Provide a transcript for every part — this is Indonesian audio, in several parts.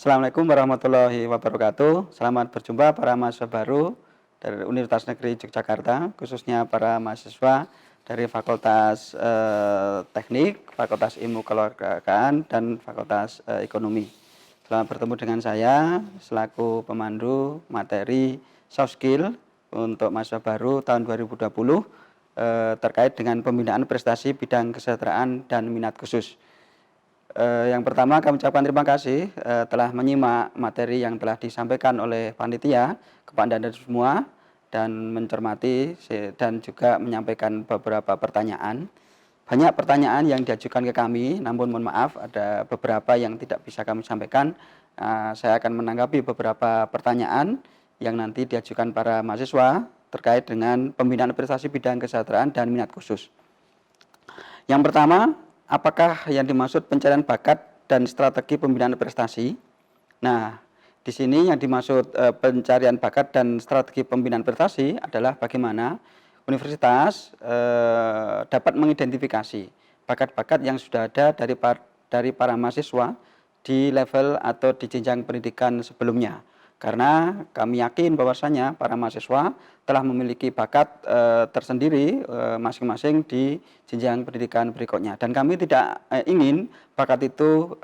Assalamualaikum warahmatullahi wabarakatuh. Selamat berjumpa para mahasiswa baru dari Universitas Negeri Yogyakarta, khususnya para mahasiswa dari Fakultas Teknik, Fakultas Ilmu Kewarganegaraan, dan Fakultas Ekonomi. Selamat bertemu dengan saya selaku pemandu materi soft skill untuk mahasiswa baru tahun 2020 terkait dengan pembinaan prestasi bidang kesejahteraan dan minat khusus. Yang pertama kami ucapkan terima kasih telah menyimak materi yang telah disampaikan oleh panitia kepada Anda semua dan mencermati dan juga menyampaikan beberapa pertanyaan. Banyak pertanyaan yang diajukan ke kami, namun mohon maaf ada beberapa yang tidak bisa kami sampaikan. Saya akan menanggapi beberapa pertanyaan yang nanti diajukan para mahasiswa terkait dengan pembinaan prestasi bidang kesejahteraan dan minat khusus. Yang pertama, apakah yang dimaksud pencarian bakat dan strategi pembinaan prestasi? Nah, di sini yang dimaksud pencarian bakat dan strategi pembinaan prestasi adalah bagaimana universitas dapat mengidentifikasi bakat-bakat yang sudah ada dari para mahasiswa di level atau di jenjang pendidikan sebelumnya. Karena kami yakin bahwasanya para mahasiswa telah memiliki bakat tersendiri masing-masing di jenjang pendidikan berikutnya. Dan kami tidak ingin bakat itu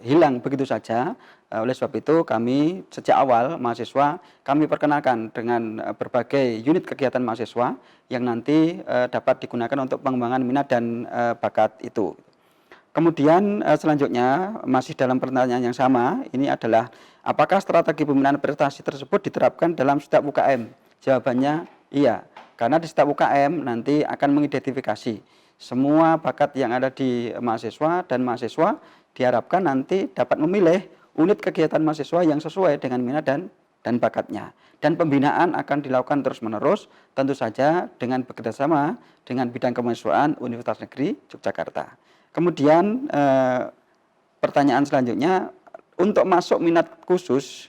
hilang begitu saja. Oleh sebab itu kami sejak awal mahasiswa kami perkenalkan dengan berbagai unit kegiatan mahasiswa yang nanti dapat digunakan untuk pengembangan minat dan bakat itu. Kemudian selanjutnya masih dalam pertanyaan yang sama, ini adalah apakah strategi pembinaan prestasi tersebut diterapkan dalam setiap UKM? Jawabannya iya, karena di setiap UKM nanti akan mengidentifikasi semua bakat yang ada di mahasiswa dan mahasiswa diharapkan nanti dapat memilih unit kegiatan mahasiswa yang sesuai dengan minat dan bakatnya. Dan pembinaan akan dilakukan terus-menerus, tentu saja dengan bekerjasama dengan bidang kemahasiswaan Universitas Negeri Yogyakarta. Kemudian pertanyaan selanjutnya, untuk masuk minat khusus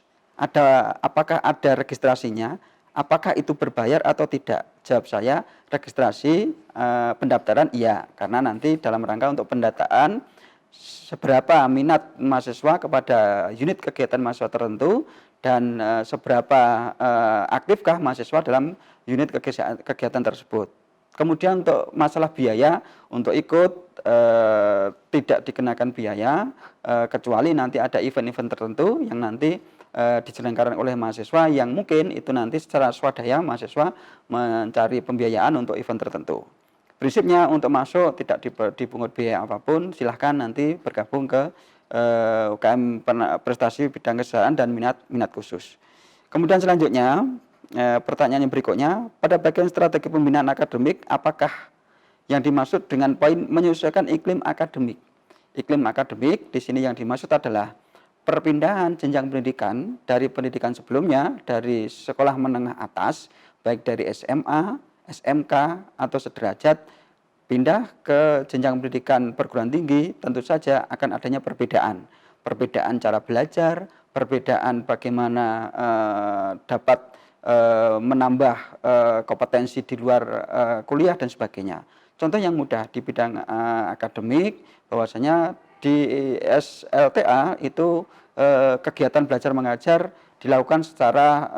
apakah ada registrasinya? Apakah itu berbayar atau tidak? Jawab saya, registrasi pendaftaran iya, karena nanti dalam rangka untuk pendataan seberapa minat mahasiswa kepada unit kegiatan mahasiswa tertentu dan seberapa aktifkah mahasiswa dalam unit kegiatan tersebut. Kemudian untuk masalah biaya, untuk ikut tidak dikenakan biaya, kecuali nanti ada event-event tertentu yang nanti diselenggarakan oleh mahasiswa yang mungkin itu nanti secara swadaya mahasiswa mencari pembiayaan untuk event tertentu. Prinsipnya untuk masuk tidak dipungut biaya apapun, silahkan nanti bergabung ke UKM prestasi bidang kesejahteraan dan minat khusus. Kemudian selanjutnya, pertanyaan yang berikutnya, pada bagian strategi pembinaan akademik, apakah yang dimaksud dengan poin menyesuaikan iklim akademik? Iklim akademik di sini yang dimaksud adalah perpindahan jenjang pendidikan dari pendidikan sebelumnya, dari sekolah menengah atas, baik dari SMA, SMK, atau sederajat, pindah ke jenjang pendidikan perguruan tinggi, tentu saja akan adanya perbedaan. Perbedaan cara belajar, perbedaan bagaimana dapat menambah kompetensi di luar kuliah dan sebagainya. Contoh yang mudah di bidang akademik, bahwasanya di SLTA itu kegiatan belajar mengajar dilakukan secara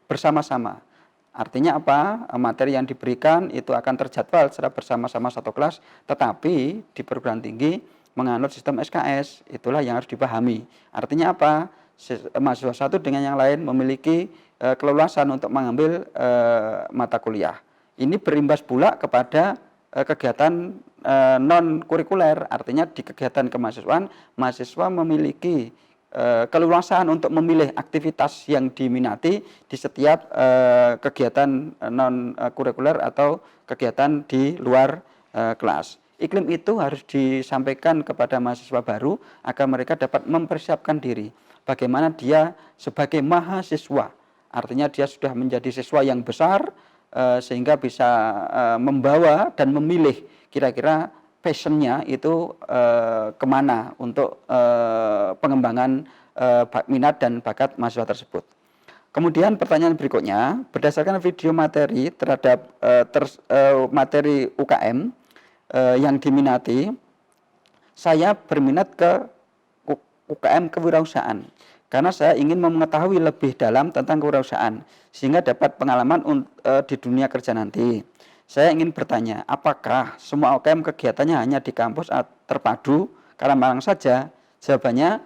bersama-sama. Artinya apa? Materi yang diberikan itu akan terjadwal secara bersama-sama satu kelas, tetapi di perguruan tinggi menganut sistem SKS, itulah yang harus dipahami. Artinya apa? Mahasiswa satu dengan yang lain memiliki keleluasan untuk mengambil mata kuliah. Ini berimbas pula kepada kegiatan non kurikuler, artinya di kegiatan kemahasiswaan mahasiswa memiliki keleluasaan untuk memilih aktivitas yang diminati di setiap kegiatan non kurikuler atau kegiatan di luar kelas. Iklim itu harus disampaikan kepada mahasiswa baru agar mereka dapat mempersiapkan diri. Bagaimana dia sebagai mahasiswa, artinya dia sudah menjadi siswa yang besar sehingga bisa membawa dan memilih kira-kira passionnya itu kemana untuk pengembangan minat dan bakat mahasiswa tersebut. Kemudian pertanyaan berikutnya, berdasarkan video materi terhadap materi UKM yang diminati, saya berminat ke UKM kewirausahaan. Karena saya ingin mengetahui lebih dalam tentang kewirausahaan sehingga dapat pengalaman di dunia kerja nanti. Saya ingin bertanya, apakah semua UKM kegiatannya hanya di kampus terpadu Malang saja? Jawabannya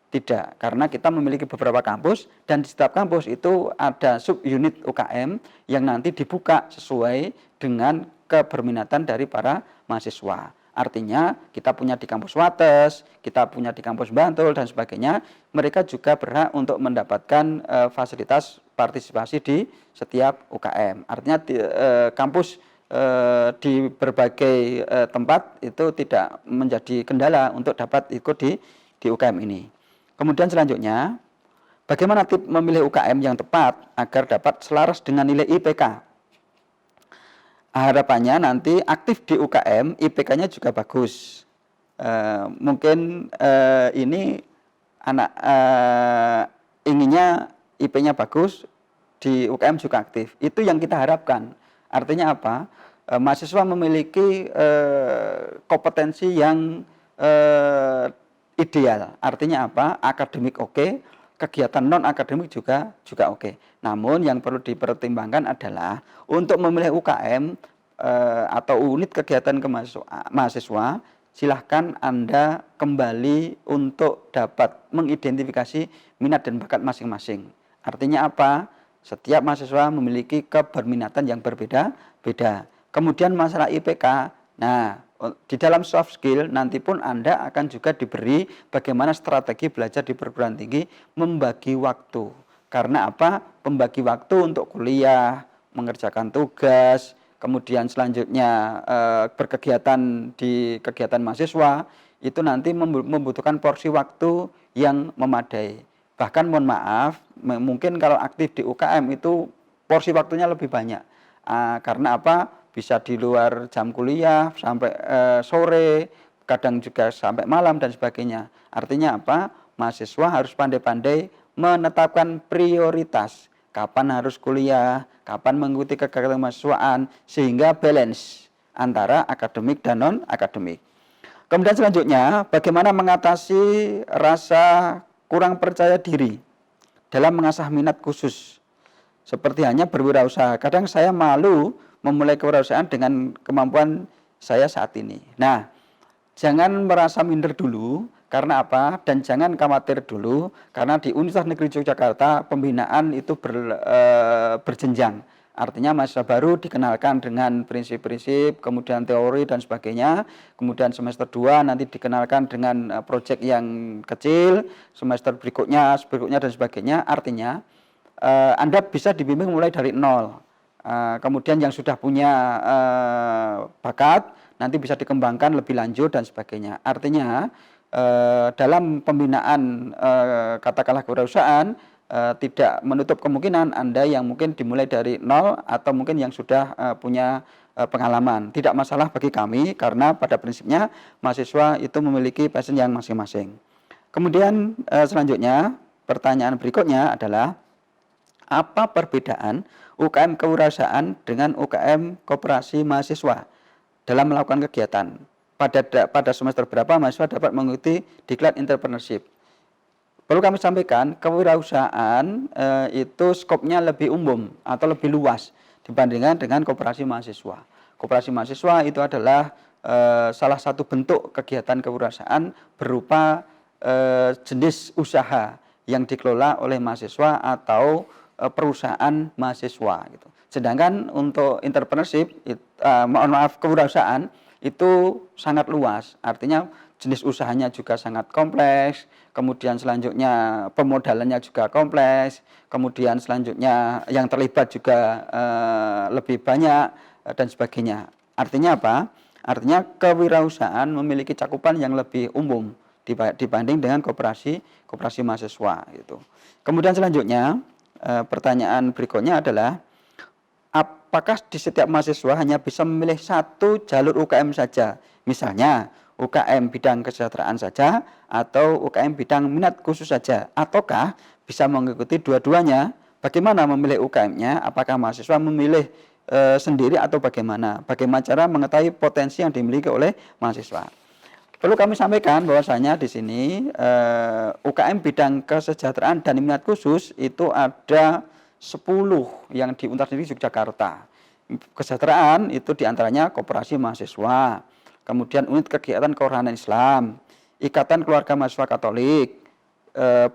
tidak, karena kita memiliki beberapa kampus dan di setiap kampus itu ada subunit UKM yang nanti dibuka sesuai dengan keberminatan dari para mahasiswa. Artinya kita punya di kampus Wates, kita punya di kampus Bantul dan sebagainya. Mereka juga berhak untuk mendapatkan fasilitas partisipasi di setiap UKM. Artinya kampus di berbagai tempat itu tidak menjadi kendala untuk dapat ikut di UKM ini. Kemudian selanjutnya, bagaimana tips memilih UKM yang tepat agar dapat selaras dengan nilai IPK? Harapannya nanti aktif di UKM, IPK-nya juga bagus. Mungkin ini anak inginnya IP-nya bagus, di UKM juga aktif. Itu yang kita harapkan. Artinya apa? Mahasiswa memiliki kompetensi yang ideal. Artinya apa? Akademik oke, kegiatan non akademik juga oke. Namun yang perlu dipertimbangkan adalah untuk memilih UKM atau unit kegiatan mahasiswa, silahkan Anda kembali untuk dapat mengidentifikasi minat dan bakat masing-masing. Artinya apa? Setiap mahasiswa memiliki keberminatan yang berbeda-beda. Kemudian masalah IPK, nah di dalam soft skill nanti pun Anda akan juga diberi bagaimana strategi belajar di perguruan tinggi membagi waktu. Karena apa? Membagi waktu untuk kuliah, mengerjakan tugas, kemudian selanjutnya berkegiatan di kegiatan mahasiswa, itu nanti membutuhkan porsi waktu yang memadai. Bahkan mohon maaf, mungkin kalau aktif di UKM itu porsi waktunya lebih banyak. Karena apa? Bisa di luar jam kuliah sampai sore, kadang juga sampai malam dan sebagainya. Artinya apa? Mahasiswa harus pandai-pandai menetapkan prioritas. Kapan harus kuliah, kapan mengikuti kegiatan mahasiswaan, sehingga balance antara akademik dan non-akademik. Kemudian selanjutnya, bagaimana mengatasi rasa kurang percaya diri dalam mengasah minat khusus. Seperti hanya berwirausaha. Kadang saya malu memulai kewirausahaan dengan kemampuan saya saat ini. Nah, jangan merasa minder dulu, karena apa? Dan jangan khawatir dulu, karena di Universitas Negeri Yogyakarta pembinaan itu berjenjang. Artinya mahasiswa baru dikenalkan dengan prinsip-prinsip, kemudian teori dan sebagainya. Kemudian semester 2 nanti dikenalkan dengan proyek yang kecil, semester berikutnya dan sebagainya. Artinya Anda bisa dibimbing mulai dari nol. Kemudian yang sudah punya bakat nanti bisa dikembangkan lebih lanjut dan sebagainya. Artinya dalam pembinaan katakanlah kewirausahaan tidak menutup kemungkinan Anda yang mungkin dimulai dari nol atau mungkin yang sudah punya pengalaman. Tidak masalah bagi kami karena pada prinsipnya mahasiswa itu memiliki passion yang masing-masing. Kemudian selanjutnya pertanyaan berikutnya adalah apa perbedaan UKM kewirausahaan dengan UKM koperasi mahasiswa dalam melakukan kegiatan? Pada semester berapa mahasiswa dapat mengikuti diklat entrepreneurship? Perlu kami sampaikan, kewirausahaan itu skopnya lebih umum atau lebih luas dibandingkan dengan koperasi mahasiswa. Koperasi mahasiswa itu adalah salah satu bentuk kegiatan kewirausahaan berupa jenis usaha yang dikelola oleh mahasiswa atau perusahaan mahasiswa gitu. Sedangkan untuk entrepreneurship, kewirausahaan itu sangat luas. Artinya jenis usahanya juga sangat kompleks, kemudian selanjutnya pemodalannya juga kompleks, kemudian selanjutnya yang terlibat juga lebih banyak dan sebagainya. Artinya apa? Artinya kewirausahaan memiliki cakupan yang lebih umum dibanding dengan koperasi mahasiswa gitu. Kemudian selanjutnya pertanyaan berikutnya adalah apakah di setiap mahasiswa hanya bisa memilih satu jalur UKM saja? Misalnya UKM bidang kesejahteraan saja atau UKM bidang minat khusus saja, ataukah bisa mengikuti dua-duanya? Bagaimana memilih UKM-nya? Apakah mahasiswa memilih sendiri atau bagaimana? Bagaimana cara mengetahui potensi yang dimiliki oleh mahasiswa? Perlu kami sampaikan bahwasanya di sini UKM bidang kesejahteraan dan minat khusus itu ada 10 yang di Universitas Negeri Yogyakarta. Kesejahteraan itu diantaranya Koperasi Mahasiswa, kemudian Unit Kegiatan Kerohanian Islam, Ikatan Keluarga Mahasiswa Katolik,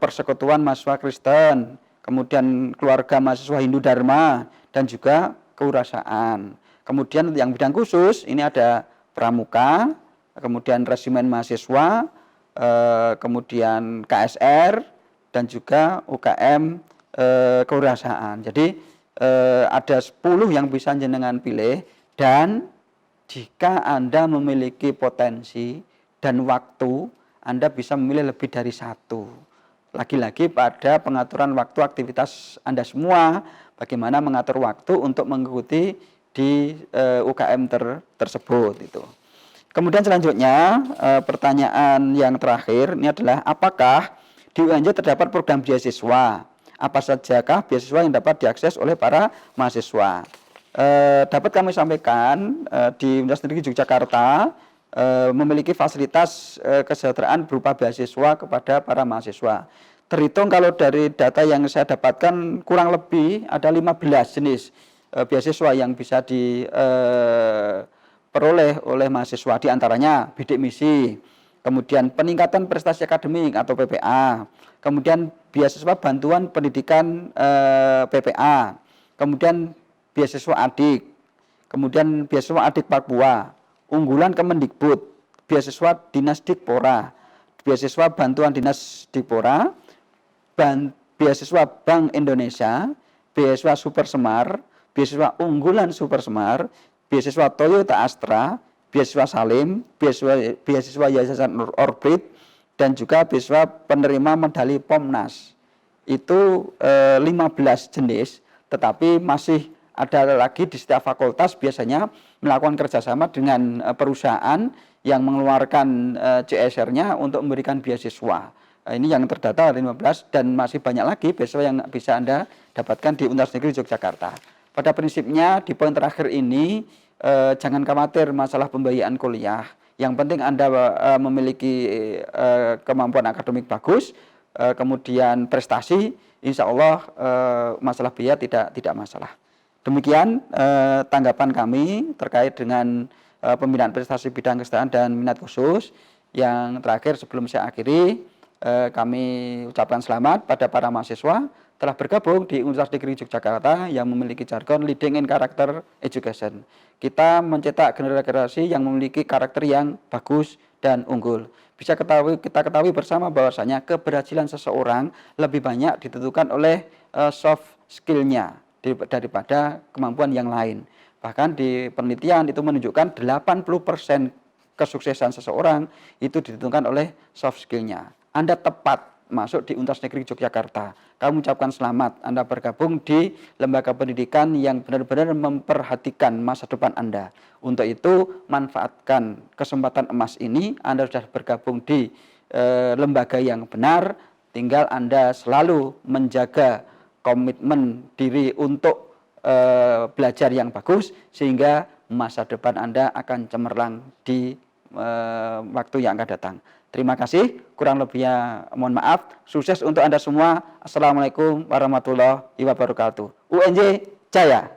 Persekutuan Mahasiswa Kristen, kemudian Keluarga Mahasiswa Hindu Dharma, dan juga Kewirausahaan. Kemudian yang bidang khusus ini ada Pramuka, kemudian Resimen Mahasiswa, kemudian KSR, dan juga UKM Kewirausahaan. Jadi ada 10 yang bisa jenengan pilih, dan jika Anda memiliki potensi dan waktu, Anda bisa memilih lebih dari satu. Lagi-lagi pada pengaturan waktu aktivitas Anda semua, bagaimana mengatur waktu untuk mengikuti di UKM tersebut itu. Kemudian selanjutnya pertanyaan yang terakhir ini adalah apakah di UNJ terdapat program beasiswa? Apa sajakah beasiswa yang dapat diakses oleh para mahasiswa? Dapat kami sampaikan di Universitas Negeri Yogyakarta memiliki fasilitas kesejahteraan berupa beasiswa kepada para mahasiswa. Terhitung kalau dari data yang saya dapatkan kurang lebih ada 15 jenis beasiswa yang bisa diperoleh oleh mahasiswa, diantaranya bidik misi, kemudian peningkatan prestasi akademik atau PPA, kemudian beasiswa bantuan pendidikan PPA, kemudian beasiswa adik, kemudian beasiswa adik Papua, unggulan Kemendikbud, beasiswa Dinas Dikpora, beasiswa bantuan Dinas Dikpora, beasiswa Bank Indonesia, beasiswa Super Semar, beasiswa unggulan Super Semar, beasiswa Toyota Astra, beasiswa Salim, beasiswa Yayasan Orbit, dan juga beasiswa penerima medali Pomnas. Itu 15 jenis, tetapi masih ada lagi di setiap fakultas biasanya melakukan kerjasama dengan perusahaan yang mengeluarkan CSR-nya untuk memberikan beasiswa. Ini yang terdata 15 dan masih banyak lagi beasiswa yang bisa Anda dapatkan di Universitas Negeri Yogyakarta. Pada prinsipnya di poin terakhir ini jangan khawatir masalah pembiayaan kuliah. Yang penting Anda memiliki kemampuan akademik bagus, kemudian prestasi, insya Allah masalah biaya tidak masalah. Demikian tanggapan kami terkait dengan pembinaan prestasi bidang kesejahteraan dan minat khusus. Yang terakhir sebelum saya akhiri, kami ucapkan selamat pada para mahasiswa telah bergabung di Universitas Negeri Yogyakarta yang memiliki jargon Leading in Character Education. Kita mencetak generasi yang memiliki karakter yang bagus dan unggul. Kita ketahui bersama bahwasanya keberhasilan seseorang lebih banyak ditentukan oleh soft skill-nya daripada kemampuan yang lain. Bahkan di penelitian itu menunjukkan 80% kesuksesan seseorang itu ditentukan oleh soft skill-nya. Anda tepat masuk di Universitas Negeri Yogyakarta. Kami ucapkan selamat Anda bergabung di lembaga pendidikan yang benar-benar memperhatikan masa depan Anda. Untuk itu manfaatkan kesempatan emas ini. Anda sudah bergabung di lembaga yang benar. Tinggal Anda selalu menjaga komitmen diri untuk belajar yang bagus sehingga masa depan Anda akan cemerlang di waktu yang akan datang. Terima kasih, kurang lebihnya mohon maaf. Sukses untuk Anda semua. Assalamualaikum warahmatullahi wabarakatuh. UNJ Jaya.